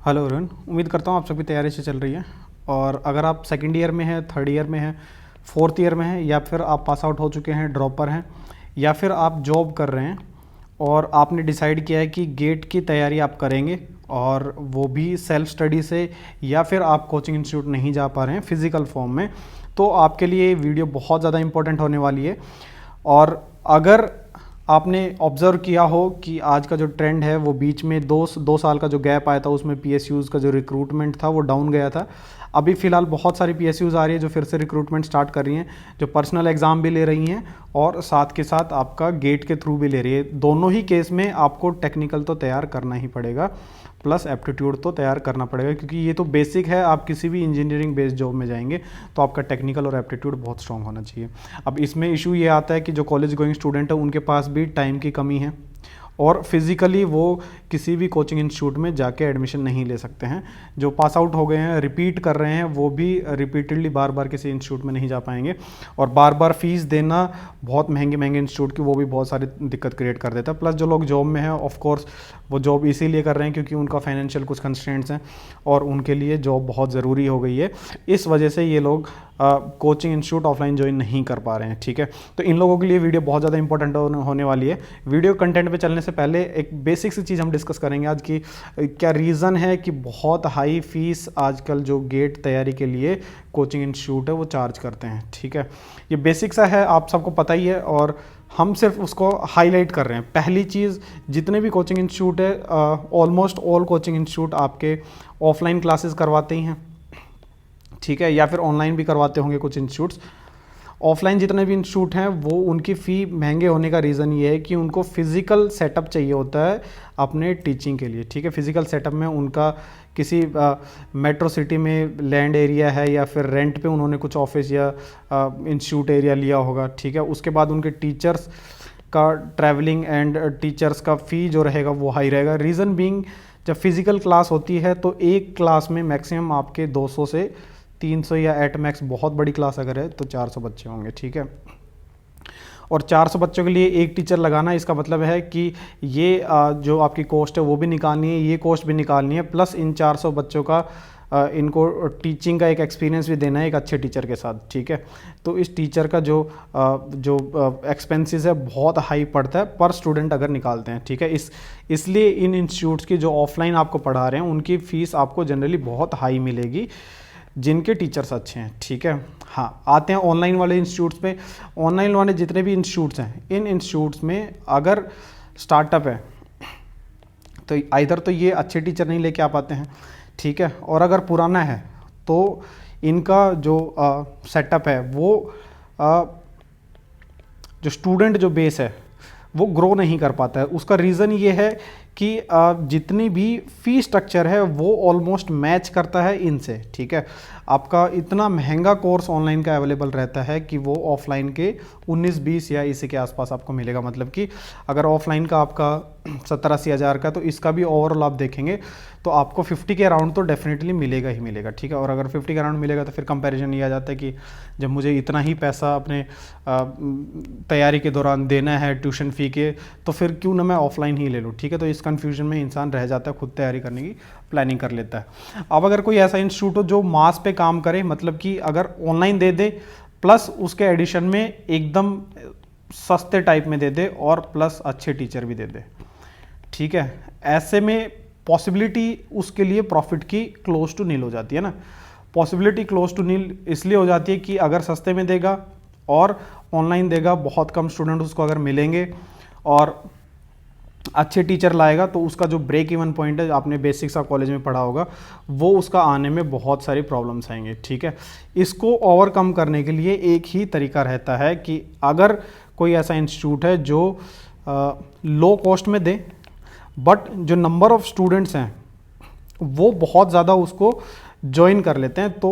Hello Arun, उम्मीद करता हूँ आप सबकी तैयारी से चल रही है। और अगर आप सेकंड ईयर में हैं, थर्ड ईयर में हैं, फोर्थ ईयर में हैं, या फिर आप पास आउट हो चुके हैं, ड्रॉपर हैं, या फिर आप जॉब कर रहे हैं और आपने डिसाइड किया है कि गेट की तैयारी आप करेंगे और वो भी सेल्फ स्टडी से, या फिर आप कोचिंग इंस्टीट्यूट नहीं जा पा रहे हैं फिज़िकल फॉर्म में, तो आपके लिए ये वीडियो बहुत ज़्यादा इंपॉर्टेंट होने वाली है। और अगर आपने ऑब्ज़र्व किया हो कि आज का जो ट्रेंड है वो बीच में दो साल का जो गैप आया था उसमें पीएसयूज़ का जो रिक्रूटमेंट था वो डाउन गया था। अभी फ़िलहाल बहुत सारी पीएसयूज़ आ रही है जो फिर से रिक्रूटमेंट स्टार्ट कर रही हैं, जो पर्सनल एग्ज़ाम भी ले रही हैं और साथ के साथ आपका गेट के थ्रू भी ले रही है। दोनों ही केस में आपको टेक्निकल तो तैयार करना ही पड़ेगा, प्लस एप्टीट्यूड तो तैयार करना पड़ेगा, क्योंकि ये तो बेसिक है। आप किसी भी इंजीनियरिंग बेस्ड जॉब में जाएंगे तो आपका टेक्निकल और एप्टीट्यूड बहुत स्ट्रांग होना चाहिए। अब इसमें इशू ये आता है कि जो कॉलेज गोइंग स्टूडेंट है उनके पास भी टाइम की कमी है और फिज़िकली वो किसी भी कोचिंग इंस्टीट्यूट में जाके एडमिशन नहीं ले सकते हैं। जो पास आउट हो गए हैं, रिपीट कर रहे हैं, वो भी रिपीटेडली बार बार किसी इंस्टीट्यूट में नहीं जा पाएंगे और बार बार फीस देना बहुत महंगे महंगे इंस्टीट्यूट की, वो भी बहुत सारी दिक्कत क्रिएट कर देता है। प्लस जो लोग जॉब में हैं, ऑफ कोर्स वो जॉब इसीलिए कर रहे हैं क्योंकि उनका फाइनेंशियल कुछ कंस्ट्रेंट्स हैं और उनके लिए जॉब बहुत ज़रूरी हो गई है। इस वजह से ये लोग कोचिंग इंस्टीट्यूट ऑफलाइन ज्वाइन नहीं कर पा रहे हैं। ठीक है, तो इन लोगों के लिए वीडियो बहुत ज़्यादा इंपॉर्टेंट होने वाली है। वीडियो कंटेंट पे चलने से पहले एक बेसिक सी चीज़ हम डिस्कस करेंगे आज की, क्या रीज़न है कि बहुत हाई फीस आजकल जो गेट तैयारी के लिए कोचिंग इंस्टीट्यूट है वो चार्ज करते हैं। ठीक है, ये बेसिक सा है, आप सबको पता ही है और हम सिर्फ उसको हाईलाइट कर रहे हैं। पहली चीज़, जितने भी कोचिंग इंस्टीट्यूट है, ऑलमोस्ट ऑल कोचिंग इंस्टीट्यूट आपके ऑफलाइन क्लासेस करवाते ही हैं। ठीक है, या फिर ऑनलाइन भी करवाते होंगे कुछ इंस्टीट्यूट्स। ऑफलाइन जितने भी इंस्टीट्यूट हैं वो उनकी फ़ी महंगे होने का रीज़न ये है कि उनको फिज़िकल सेटअप चाहिए होता है अपने टीचिंग के लिए। ठीक है, फिज़िकल सेटअप में उनका किसी मेट्रो सिटी में लैंड एरिया है या फिर रेंट पे उन्होंने कुछ ऑफिस या इंस्टीट्यूट एरिया लिया होगा। ठीक है, उसके बाद उनके टीचर्स का ट्रैवलिंग एंड टीचर्स का फ़ी जो रहेगा वो हाई रहेगा। रीज़न बीइंग, जब फिज़िकल क्लास होती है तो एक क्लास में मैक्सिमम आपके 200 से 300 या एट मैक्स, बहुत बड़ी क्लास अगर है तो 400 बच्चे होंगे। ठीक है, और 400 बच्चों के लिए एक टीचर लगाना, इसका मतलब है कि ये जो आपकी कॉस्ट है वो भी निकालनी है, ये कॉस्ट भी निकालनी है, प्लस इन 400 बच्चों का इनको टीचिंग का एक एक्सपीरियंस भी देना है एक अच्छे टीचर के साथ। ठीक है, तो इस टीचर का जो एक्सपेंसेस है बहुत हाई पड़ता है पर स्टूडेंट अगर निकालते हैं। ठीक है, इसलिए इन इंस्टीट्यूट्स की जो ऑफलाइन आपको पढ़ा रहे हैं उनकी फ़ीस आपको जनरली बहुत हाई मिलेगी जिनके टीचर्स अच्छे हैं। ठीक है, हाँ, आते हैं ऑनलाइन वाले इंस्टीट्यूट्स पे। ऑनलाइन वाले जितने भी इंस्टीट्यूट्स हैं, इन इंस्टीट्यूट्स में अगर स्टार्टअप है तो इधर तो ये अच्छे टीचर नहीं लेके आ पाते हैं। ठीक है, और अगर पुराना है तो इनका जो सेटअप है वो जो स्टूडेंट जो बेस है वो ग्रो नहीं कर पाता है। उसका रीज़न ये है कि जितनी भी फी स्ट्रक्चर है वो ऑलमोस्ट मैच करता है इनसे। ठीक है, आपका इतना महंगा कोर्स ऑनलाइन का अवेलेबल रहता है कि वो ऑफलाइन के 19-20 या इसी के आसपास आपको मिलेगा। मतलब कि अगर ऑफलाइन का आपका 70-80 हज़ार का, तो इसका भी ओवरऑल आप देखेंगे तो आपको 50 के अराउंड तो डेफिनेटली मिलेगा ही मिलेगा। ठीक है, और अगर 50 के अराउंड मिलेगा तो फिर कंपैरिजन ये आ जाता है कि जब मुझे इतना ही पैसा अपने तैयारी के दौरान देना है ट्यूशन फ़ी के, तो फिर क्यों ना मैं ऑफलाइन ही ले लूँ। ठीक है, तो इस कन्फ्यूजन में इंसान रह जाता है, खुद तैयारी करने की प्लानिंग कर लेता है। अब अगर कोई ऐसा इंस्टीट्यूट हो जो मास पे काम करे, मतलब कि अगर ऑनलाइन दे दे प्लस उसके एडिशन में एकदम सस्ते टाइप में दे दे और प्लस अच्छे टीचर भी दे दे। ठीक है, ऐसे में पॉसिबिलिटी उसके लिए प्रॉफिट की क्लोज टू नील हो जाती है ना। पॉसिबिलिटी क्लोज टू नील इसलिए हो जाती है कि अगर सस्ते में देगा और ऑनलाइन देगा, बहुत कम स्टूडेंट उसको अगर मिलेंगे और अच्छे टीचर लाएगा तो उसका जो ब्रेक इवन पॉइंट है, आपने बेसिक सा कॉलेज में पढ़ा होगा, वो उसका आने में बहुत सारी प्रॉब्लम्स आएंगे। ठीक है, इसको ओवरकम करने के लिए एक ही तरीका रहता है कि अगर कोई ऐसा इंस्टीट्यूट है जो लो कॉस्ट में दे बट जो नंबर ऑफ स्टूडेंट्स हैं वो बहुत ज़्यादा उसको ज्वाइन कर लेते हैं, तो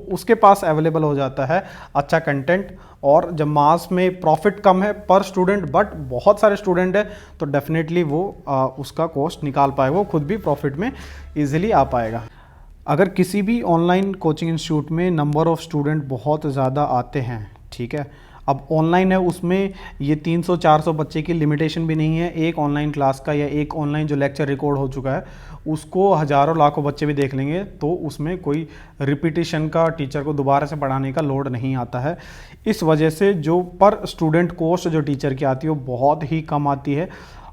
उसके पास अवेलेबल हो जाता है अच्छा कंटेंट। और जब मास में प्रॉफिट कम है पर स्टूडेंट बट बहुत सारे स्टूडेंट है तो डेफिनेटली वो उसका कॉस्ट निकाल पाएगा, वो खुद भी प्रॉफिट में इजीली आ पाएगा। अगर किसी भी ऑनलाइन कोचिंग इंस्टीट्यूट में नंबर ऑफ़ स्टूडेंट बहुत ज़्यादा आते हैं, ठीक है, अब ऑनलाइन है, उसमें ये 300-400 बच्चे की लिमिटेशन भी नहीं है। एक ऑनलाइन क्लास का या एक ऑनलाइन जो लेक्चर रिकॉर्ड हो चुका है उसको हज़ारों लाखों बच्चे भी देख लेंगे, तो उसमें कोई रिपीटिशन का, टीचर को दोबारा से पढ़ाने का लोड नहीं आता है। इस वजह से जो पर स्टूडेंट कॉस्ट जो टीचर की आती है वो बहुत ही कम आती है,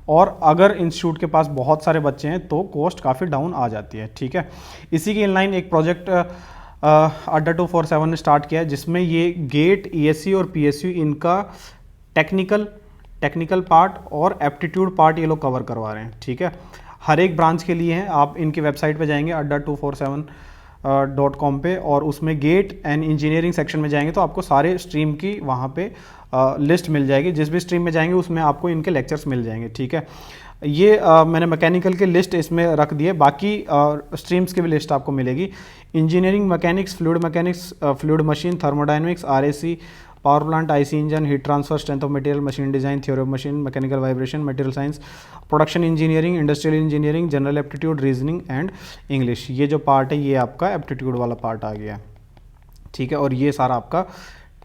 और अगर इंस्टीट्यूट के पास बहुत सारे बच्चे हैं तो कॉस्ट काफ़ी डाउन आ जाती है। ठीक है, इसी के इनलाइन एक प्रोजेक्ट अड्डा 247 ने स्टार्ट किया है, जिसमें ये गेट, ईएससी और पीएसयू इनका टेक्निकल पार्ट और एप्टीट्यूड पार्ट ये लोग कवर करवा रहे हैं। ठीक है, हर एक ब्रांच के लिए हैं। आप इनकी वेबसाइट पे जाएंगे adda247.com पे, और उसमें गेट एंड इंजीनियरिंग सेक्शन में जाएंगे तो आपको सारे स्ट्रीम की वहाँ पे लिस्ट मिल जाएगी। जिस भी स्ट्रीम में जाएंगे उसमें आपको इनके लेक्चर्स मिल जाएंगे। ठीक है, ये मैंने मैकेनिकल की लिस्ट इसमें रख दी है, बाकी स्ट्रीम्स की भी लिस्ट आपको मिलेगी। Engineering mechanics, fluid machine, thermodynamics, RAC, power plant, IC engine, heat transfer, strength of material, machine design, theory of machine, mechanical vibration, material science, production engineering, industrial engineering, general aptitude, reasoning and English. ये जो part है ये आपका aptitude वाला part आ गया। ठीक है, और ये सारा आपका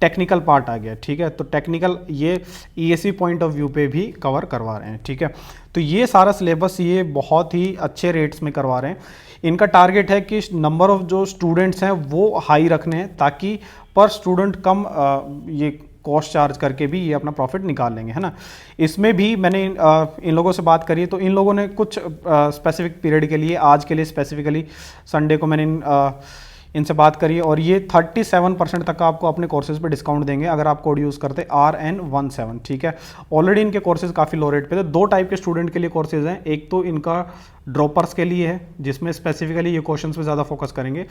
टेक्निकल पार्ट आ गया। ठीक है, तो टेक्निकल ये ईएससी पॉइंट ऑफ व्यू पे भी कवर करवा रहे हैं। ठीक है, तो ये सारा सिलेबस ये बहुत ही अच्छे रेट्स में करवा रहे हैं। इनका टारगेट है कि नंबर ऑफ जो स्टूडेंट्स हैं वो हाई रखने हैं, ताकि पर स्टूडेंट कम ये कॉस्ट चार्ज करके भी ये अपना प्रॉफिट निकाल लेंगे, है ना। इसमें भी मैंने इन लोगों से बात करी, तो इन लोगों ने कुछ स्पेसिफिक पीरियड के लिए, आज के लिए स्पेसिफिकली संडे को मैंने इनसे बात करी, और ये 37% तक का आपको अपने कोर्सेज पे डिस्काउंट देंगे अगर आप कोड यूज़ करते RN17। ठीक है, ऑलरेडी इनके कोर्सेज काफ़ी लो रेट पे थे। दो टाइप के स्टूडेंट के लिए कोर्सेज हैं, एक तो इनका ड्रॉपर्स के लिए है जिसमें स्पेसिफिकली ये क्वेश्चंस पे ज़्यादा फोकस करेंगे।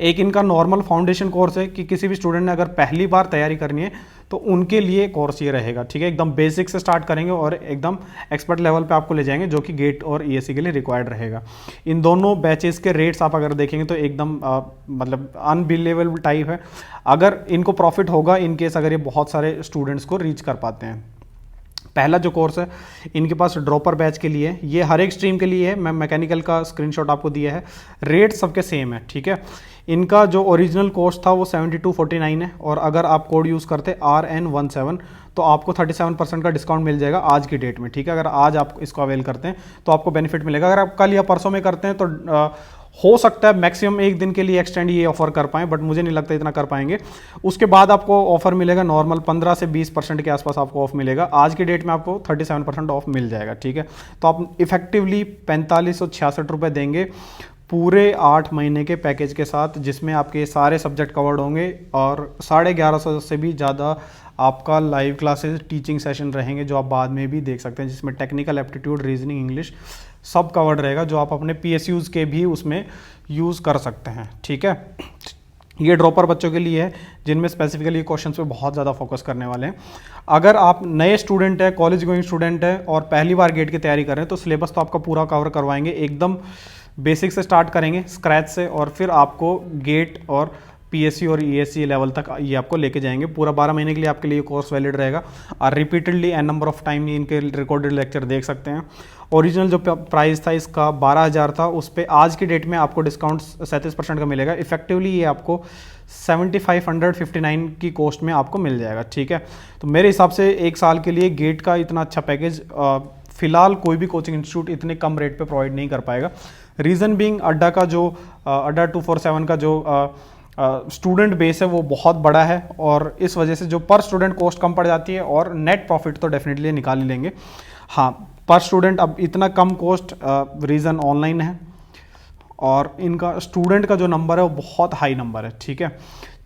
एक इनका नॉर्मल फाउंडेशन कोर्स है कि किसी भी स्टूडेंट ने अगर पहली बार तैयारी करनी है तो उनके लिए कोर्स ये रहेगा। ठीक है, एकदम बेसिक से स्टार्ट करेंगे और एकदम एक्सपर्ट लेवल पे आपको ले जाएंगे, जो कि गेट और ईएससी के लिए रिक्वायर्ड रहेगा। इन दोनों बैचेस के रेट्स आप अगर देखेंगे तो एकदम मतलब अनबिलीवेबल टाइप है। अगर इनको प्रॉफिट होगा इन केस अगर ये बहुत सारे स्टूडेंट्स को रीच कर पाते हैं। पहला जो कोर्स है इनके पास ड्रॉपर बैच के लिए है, ये हर एक स्ट्रीम के लिए है। मैं मैकेनिकल का स्क्रीनशॉट आपको दिया है, रेट सबके सेम है। ठीक है, इनका जो ओरिजिनल कॉस्ट था वो 7249 है, और अगर आप कोड यूज़ करते RN17 तो आपको 37% का डिस्काउंट मिल जाएगा आज की डेट में। ठीक है, अगर आज आप इसको अवेल करते हैं तो आपको बेनिफिट मिलेगा। अगर आप कल या परसों में करते हैं तो हो सकता है मैक्सिमम एक दिन के लिए एक्सटेंड ये ऑफर कर पाएँ, बट मुझे नहीं लगता इतना कर पाएंगे। उसके बाद आपको ऑफर मिलेगा नॉर्मल 15 से 20% के आसपास आपको ऑफ मिलेगा। आज की डेट में आपको 37% ऑफ मिल जाएगा। ठीक है, तो आप इफेक्टिवली 4566 रुपये देंगे पूरे 8 महीने के पैकेज के साथ, जिसमें आपके सारे सब्जेक्ट कवर्ड होंगे और 1150 से भी ज़्यादा आपका लाइव क्लासेस, टीचिंग सेशन रहेंगे जो आप बाद में भी देख सकते हैं, जिसमें टेक्निकल एप्टीट्यूड, रीजनिंग, इंग्लिश सब कवर्ड रहेगा, जो आप अपने PSUs के भी उसमें यूज़ कर सकते हैं। ठीक है, ये ड्रॉपर बच्चों के लिए है जिनमें स्पेसिफिकली क्वेश्चंस पे बहुत ज़्यादा फोकस करने वाले हैं। अगर आप नए स्टूडेंट है, कॉलेज गोइंग स्टूडेंट है और पहली बार गेट की तैयारी कर रहे हैं तो सिलेबस तो आपका पूरा कवर करवाएंगे, एकदम बेसिक से स्टार्ट करेंगे स्क्रैच से, और फिर आपको गेट और PSU और ESC लेवल तक ये आपको लेके जाएंगे। पूरा 12 महीने के लिए आपके लिए कोर्स वैलिड रहेगा, और repeatedly n number of time इनके रिकॉर्डेड लेक्चर देख सकते हैं। ओरिजिनल जो प्राइस था इसका 12,000 था, उस पर आज की डेट में आपको डिस्काउंट 37% का मिलेगा। इफेक्टिवली ये आपको 7559 की कॉस्ट में आपको मिल जाएगा। ठीक है, तो मेरे हिसाब से एक साल के लिए गेट का इतना अच्छा पैकेज फिलहाल कोई भी कोचिंग इंस्टीट्यूट इतने कम रेट पे प्रोवाइड नहीं कर पाएगा। रीज़न बीइंग अड्डा का जो अड्डा 247 का जो स्टूडेंट बेस है वो बहुत बड़ा है, और इस वजह से जो पर स्टूडेंट कॉस्ट कम पड़ जाती है, और नेट प्रॉफिट तो डेफिनेटली निकाल ही लेंगे। हाँ, पर स्टूडेंट अब इतना कम कॉस्ट रीज़न ऑनलाइन है, और इनका स्टूडेंट का जो नंबर है वो बहुत हाई नंबर है। ठीक है,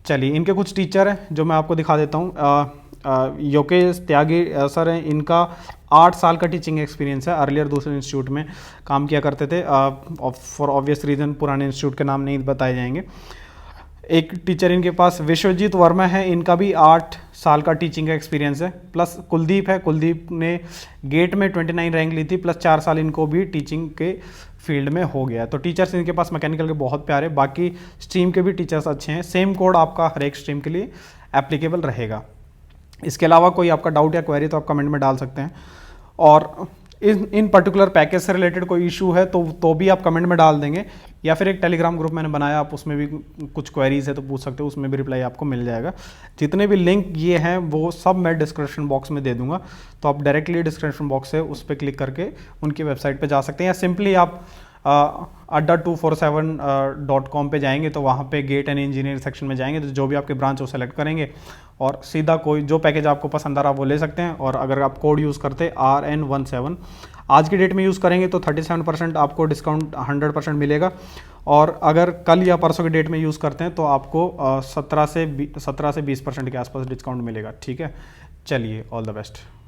चलिए इनके कुछ टीचर हैं जो मैं आपको दिखा देता हूँ। योगेश त्यागी सर हैं, इनका 8 साल का टीचिंग एक्सपीरियंस है। अर्लियर दूसरे इंस्टीट्यूट में काम किया करते थे, फॉर ऑब्वियस रीज़न पुराने इंस्टीट्यूट के नाम नहीं बताए जाएंगे। एक टीचर इनके पास विश्वजीत वर्मा है, इनका भी 8 साल का टीचिंग का एक्सपीरियंस है। प्लस कुलदीप है, कुलदीप ने गेट में 29 रैंक ली थी, प्लस 4 साल इनको भी टीचिंग के फील्ड में हो गया। तो टीचर्स इनके पास मैकेनिकल के बहुत प्यारे, बाकी स्ट्रीम के भी टीचर्स अच्छे हैं। सेम कोड आपका हर एक स्ट्रीम के लिए एप्लीकेबल रहेगा। इसके अलावा कोई आपका डाउट या क्वेरी तो आप कमेंट में डाल सकते हैं, और इन पर्टिकुलर पैकेज से रिलेटेड कोई इशू है तो भी आप कमेंट में डाल देंगे। या फिर एक टेलीग्राम ग्रुप मैंने बनाया, आप उसमें भी कुछ क्वेरीज है तो पूछ सकते हो, उसमें भी रिप्लाई आपको मिल जाएगा। जितने भी लिंक ये हैं वो सब मैं डिस्क्रिप्शन बॉक्स में दे दूंगा, तो आप डायरेक्टली डिस्क्रिप्शन बॉक्स से उस पर क्लिक करके उनकी वेबसाइट पे जा सकते हैं, या सिंपली आप adda247.com पे जाएंगे तो वहाँ पे गेट एंड इंजीनियर सेक्शन में जाएंगे, तो जो भी आपके ब्रांच वो सेलेक्ट करेंगे और सीधा कोई जो पैकेज आपको पसंद आ रहा है वो ले सकते हैं। और अगर आप कोड यूज़ करते RN17 आज की डेट में यूज़ करेंगे तो 37% आपको डिस्काउंट 100% मिलेगा, और अगर कल या परसों की डेट में यूज़ करते हैं तो आपको 17 से 20% के आसपास डिस्काउंट मिलेगा। ठीक है, चलिए, ऑल द बेस्ट।